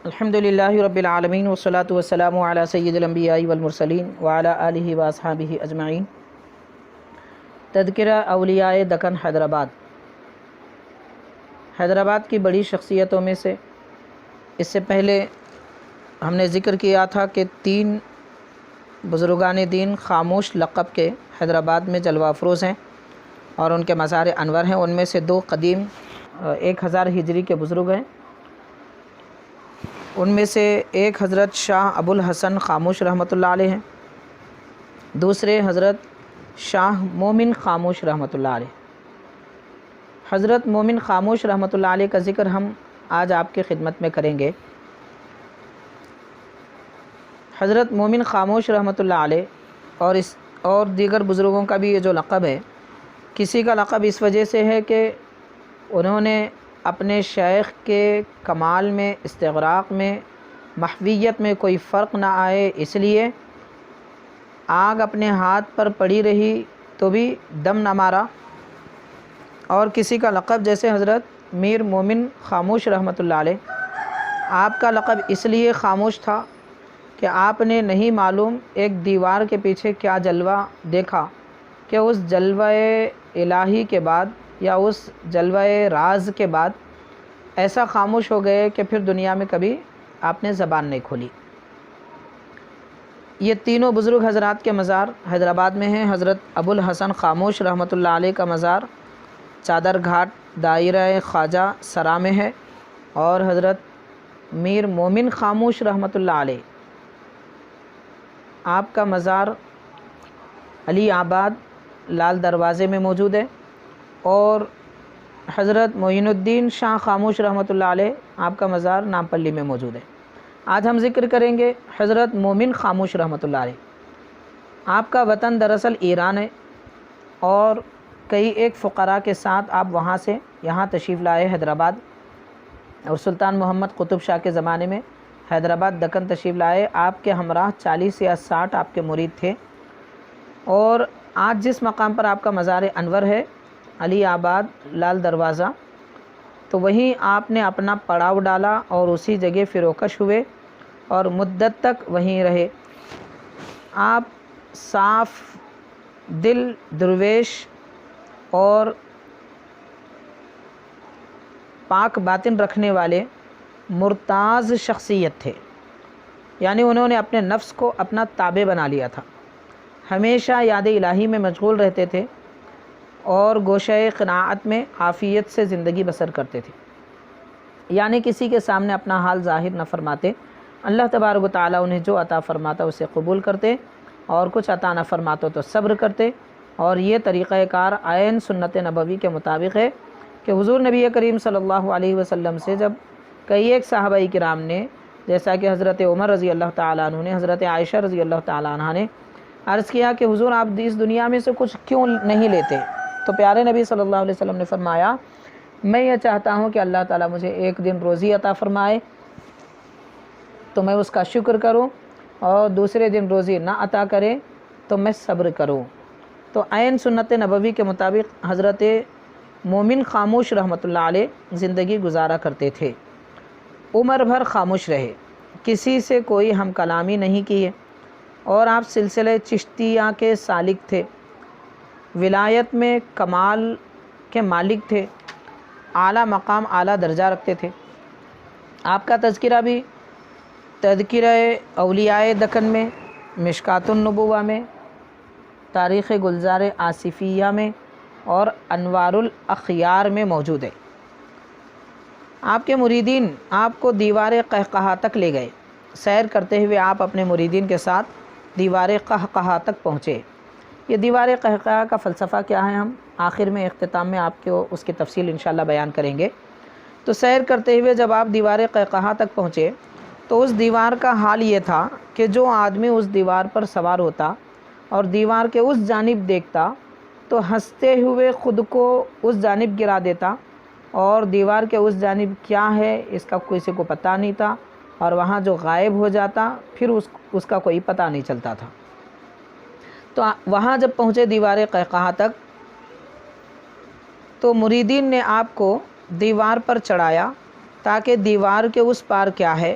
الحمدللہ رب العالمین والصلاة والسلام علی سید الانبیاء والمرسلین وعلی آلہ واصحابہ اجمعین۔ تذکرہ اولیاء دکن حیدرآباد کی بڑی شخصیتوں میں سے اس سے پہلے ہم نے ذکر کیا تھا کہ 3 بزرگان دین خاموش لقب کے حیدرآباد میں جلوہ افروز ہیں اور ان کے مزار انور ہیں۔ ان میں سے 2 قدیم 1000 ہجری کے بزرگ ہیں۔ ان میں سے ایک حضرت شاہ ابو الحسن خاموش رحمۃ اللہ علیہ ہیں، دوسرے حضرت شاہ مومن خاموش رحمۃ اللہ علیہ۔ حضرت مومن خاموش رحمۃ اللہ علیہ کا ذکر ہم آج آپ کی خدمت میں کریں گے۔ حضرت مومن خاموش رحمۃ اللہ علیہ اور دیگر بزرگوں کا بھی یہ جو لقب ہے، کسی کا لقب اس وجہ سے ہے کہ انہوں نے اپنے شیخ کے کمال میں، استغراق میں، محویت میں کوئی فرق نہ آئے، اس لیے آگ اپنے ہاتھ پر پڑی رہی تو بھی دم نہ مارا۔ اور کسی کا لقب جیسے حضرت میر مومن خاموش رحمۃ اللہ علیہ، آپ کا لقب اس لیے خاموش تھا کہ آپ نے نہیں معلوم ایک دیوار کے پیچھے کیا جلوہ دیکھا کہ اس جلوہ الہی کے بعد یا اس جلوہ راز کے بعد ایسا خاموش ہو گئے کہ پھر دنیا میں کبھی آپ نے زبان نہیں کھولی۔ یہ تینوں بزرگ حضرات کے مزار حیدرآباد میں ہیں۔ حضرت ابو الحسن خاموش رحمۃ اللہ علیہ کا مزار چادر گھاٹ دائرہ خواجہ سرا میں ہے، اور حضرت میر مومن خاموش رحمۃ اللہ علیہ آپ کا مزار علی آباد لال دروازے میں موجود ہے، اور حضرت معین الدین شاہ خاموش رحمۃ اللہ علیہ آپ کا مزار نامپلی میں موجود ہے۔ آج ہم ذکر کریں گے حضرت مومن خاموش رحمۃ اللہ علیہ۔ آپ کا وطن دراصل ایران ہے، اور کئی ایک فقراء کے ساتھ آپ وہاں سے یہاں تشریف لائے حیدرآباد، اور سلطان محمد قطب شاہ کے زمانے میں حیدرآباد دکن تشریف لائے۔ آپ کے ہمراہ 40 یا 60 آپ کے مرید تھے، اور آج جس مقام پر آپ کا مزار انور ہے علی آباد لال دروازہ، تو وہیں آپ نے اپنا پڑاؤ ڈالا اور اسی جگہ فروکش ہوئے اور مدت تک وہیں رہے۔ آپ صاف دل، درویش اور پاک باطن رکھنے والے مرتاض شخصیت تھے، یعنی انہوں نے اپنے نفس کو اپنا تابع بنا لیا تھا، ہمیشہ یاد الہی میں مشغول رہتے تھے اور گوشہ قناعت میں عافیت سے زندگی بسر کرتے تھے، یعنی کسی کے سامنے اپنا حال ظاہر نہ فرماتے۔ اللہ تبارک و تعالیٰ انہیں جو عطا فرماتا اسے قبول کرتے، اور کچھ عطا نہ فرماتا تو صبر کرتے۔ اور یہ طریقہ کار عین سنت نبوی کے مطابق ہے کہ حضور نبی کریم صلی اللہ علیہ وسلم سے جب کئی ایک صحابہ کرام نے، جیسا کہ حضرت عمر رضی اللہ تعالیٰ عنہ نے، حضرت عائشہ رضی اللہ تعالیٰ عنہ نے عرض کیا کہ حضور آپ اس دنیا میں سے کچھ کیوں نہیں لیتے، تو پیارے نبی صلی اللہ علیہ وسلم نے فرمایا، میں یہ چاہتا ہوں کہ اللہ تعالیٰ مجھے ایک دن روزی عطا فرمائے تو میں اس کا شکر کروں، اور دوسرے دن روزی نہ عطا کرے تو میں صبر کروں۔ تو عین سنت نبوی کے مطابق حضرت مومن خاموش رحمۃ اللہ علیہ زندگی گزارا کرتے تھے، عمر بھر خاموش رہے، کسی سے کوئی ہم کلامی نہیں کیے، اور آپ سلسلہ چشتیہ کے سالک تھے، ولایت میں کمال کے مالک تھے، اعلیٰ مقام اعلیٰ درجہ رکھتے تھے۔ آپ کا تذکرہ بھی تذکرہ اولیاء دکن میں، مشکات النبوہ میں، تاریخ گلزار آصفیہ میں اور انوار الاخیار میں موجود ہے۔ آپ کے مریدین آپ کو دیوار قہقہا تک لے گئے، سیر کرتے ہوئے آپ اپنے مریدین کے ساتھ دیوار قہقہا تک پہنچے۔ یہ دیوار قہقہا کا فلسفہ کیا ہے، ہم آخر میں اختتام میں آپ کو اس کی تفصیل انشاءاللہ بیان کریں گے۔ تو سیر کرتے ہوئے جب آپ دیوار قہقہا تک پہنچے تو اس دیوار کا حال یہ تھا کہ جو آدمی اس دیوار پر سوار ہوتا اور دیوار کے اس جانب دیکھتا تو ہنستے ہوئے خود کو اس جانب گرا دیتا، اور دیوار کے اس جانب کیا ہے اس کا کسی کو پتہ نہیں تھا، اور وہاں جو غائب ہو جاتا پھر اس کا کوئی پتہ نہیں چلتا تھا۔ تو وہاں جب پہنچے دیوار قہقہا تک تو مریدین نے آپ کو دیوار پر چڑھایا تاکہ دیوار کے اس پار کیا ہے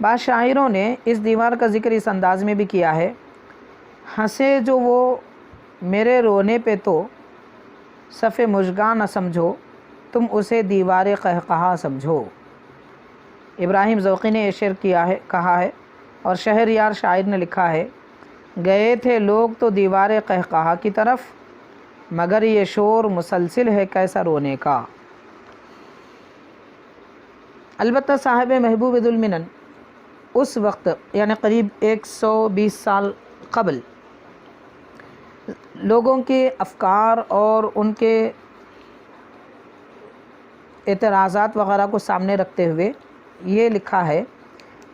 بعض شاعروں نے اس دیوار کا ذکر اس انداز میں بھی کیا ہے، ہنسے جو وہ میرے رونے پہ تو صف مژگاں نہ سمجھو، تم اسے دیوار قہقہا سمجھو۔ ابراہیم ذوقی نے یہ شعر کہا ہے، اور شہریار شاعر نے لکھا ہے، گئے تھے لوگ تو دیوار قہقہا کی طرف، مگر یہ شور مسلسل ہے کیسا رونے کا۔ البتہ صاحب محبوب ذو المنن اس وقت یعنی قریب 120 سال قبل لوگوں کے افکار اور ان کے اعتراضات وغیرہ کو سامنے رکھتے ہوئے یہ لکھا ہے،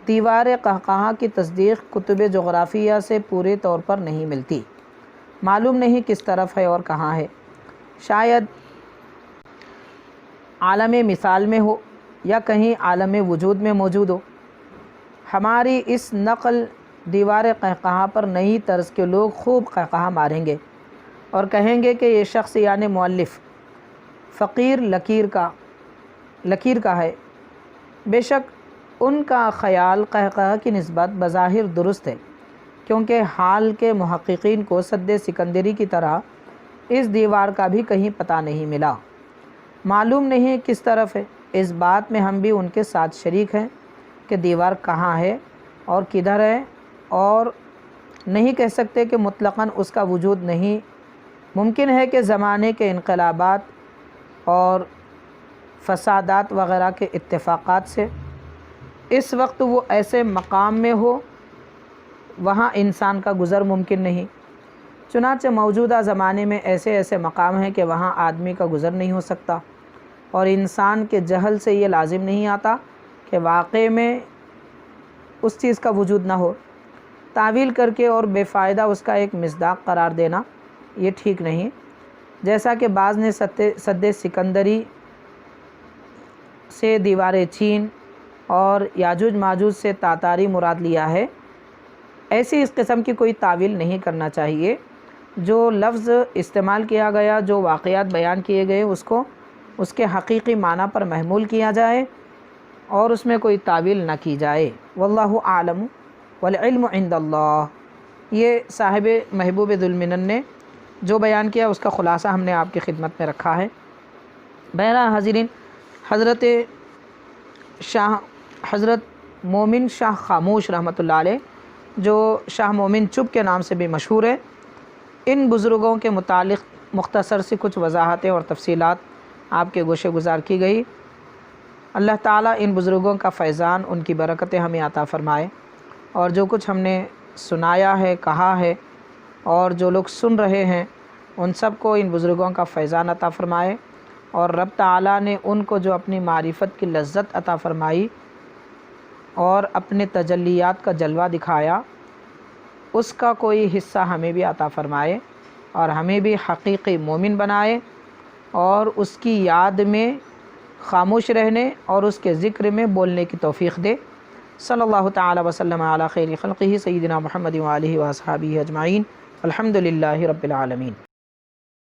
دیوار قہقہا کی تصدیق کتب جغرافیہ سے پورے طور پر نہیں ملتی، معلوم نہیں کس طرف ہے اور کہاں ہے، شاید عالم مثال میں ہو یا کہیں عالم وجود میں موجود ہو۔ ہماری اس نقل دیوار قہقہا پر نئی طرز کے لوگ خوب قہقہا ماریں گے اور کہیں گے کہ یہ شخص یعنی مؤلف فقیر لکیر کا ہے۔ بے شک ان کا خیال قہقہا کی نسبت بظاہر درست ہے، کیونکہ حال کے محققین کو سد سکندری کی طرح اس دیوار کا بھی کہیں پتہ نہیں ملا، معلوم نہیں کس طرف ہے۔ اس بات میں ہم بھی ان کے ساتھ شریک ہیں کہ دیوار کہاں ہے اور کدھر ہے، اور نہیں کہہ سکتے کہ مطلقاً اس کا وجود نہیں۔ ممکن ہے کہ زمانے کے انقلابات اور فسادات وغیرہ کے اتفاقات سے اس وقت وہ ایسے مقام میں ہو وہاں انسان کا گزر ممکن نہیں۔ چنانچہ موجودہ زمانے میں ایسے مقام ہیں کہ وہاں آدمی کا گزر نہیں ہو سکتا، اور انسان کے جہل سے یہ لازم نہیں آتا کہ واقع میں اس چیز کا وجود نہ ہو۔ تعویل کر کے اور بے فائدہ اس کا ایک مصداق قرار دینا یہ ٹھیک نہیں، جیسا کہ بعض نے سد سکندری سے دیوار چین اور یاجوج ماجوج سے تاتاری مراد لیا ہے۔ ایسی اس قسم کی کوئی تعویل نہیں کرنا چاہیے۔ جو لفظ استعمال کیا گیا، جو واقعات بیان کیے گئے، اس کو اس کے حقیقی معنی پر محمول کیا جائے اور اس میں کوئی تعویل نہ کی جائے۔ واللہ اعلم والعلم عند اللہ۔ یہ صاحب محبوب ذو المنن نے جو بیان کیا اس کا خلاصہ ہم نے آپ کی خدمت میں رکھا ہے۔ بہرحال حاضرین، حضرت مومن شاہ خاموش رحمۃ اللہ علیہ، جو شاہ مومن چپ کے نام سے بھی مشہور ہے، ان بزرگوں کے متعلق مختصر سی کچھ وضاحتیں اور تفصیلات آپ کے گوشے گزار کی گئی۔ اللہ تعالیٰ ان بزرگوں کا فیضان، ان کی برکتیں ہمیں عطا فرمائے، اور جو کچھ ہم نے سنایا ہے، کہا ہے، اور جو لوگ سن رہے ہیں ان سب کو ان بزرگوں کا فیضان عطا فرمائے، اور رب تعالیٰ نے ان کو جو اپنی معرفت کی لذت عطا فرمائی اور اپنے تجلیات کا جلوہ دکھایا، اس کا کوئی حصہ ہمیں بھی عطا فرمائے اور ہمیں بھی حقیقی مومن بنائے، اور اس کی یاد میں خاموش رہنے اور اس کے ذکر میں بولنے کی توفیق دے۔ صلی اللہ تعالی وسلم علی خیر خلقہ سیدنا محمد وآلہ واصحابہ اجمعین، الحمد للہ رب العالمین۔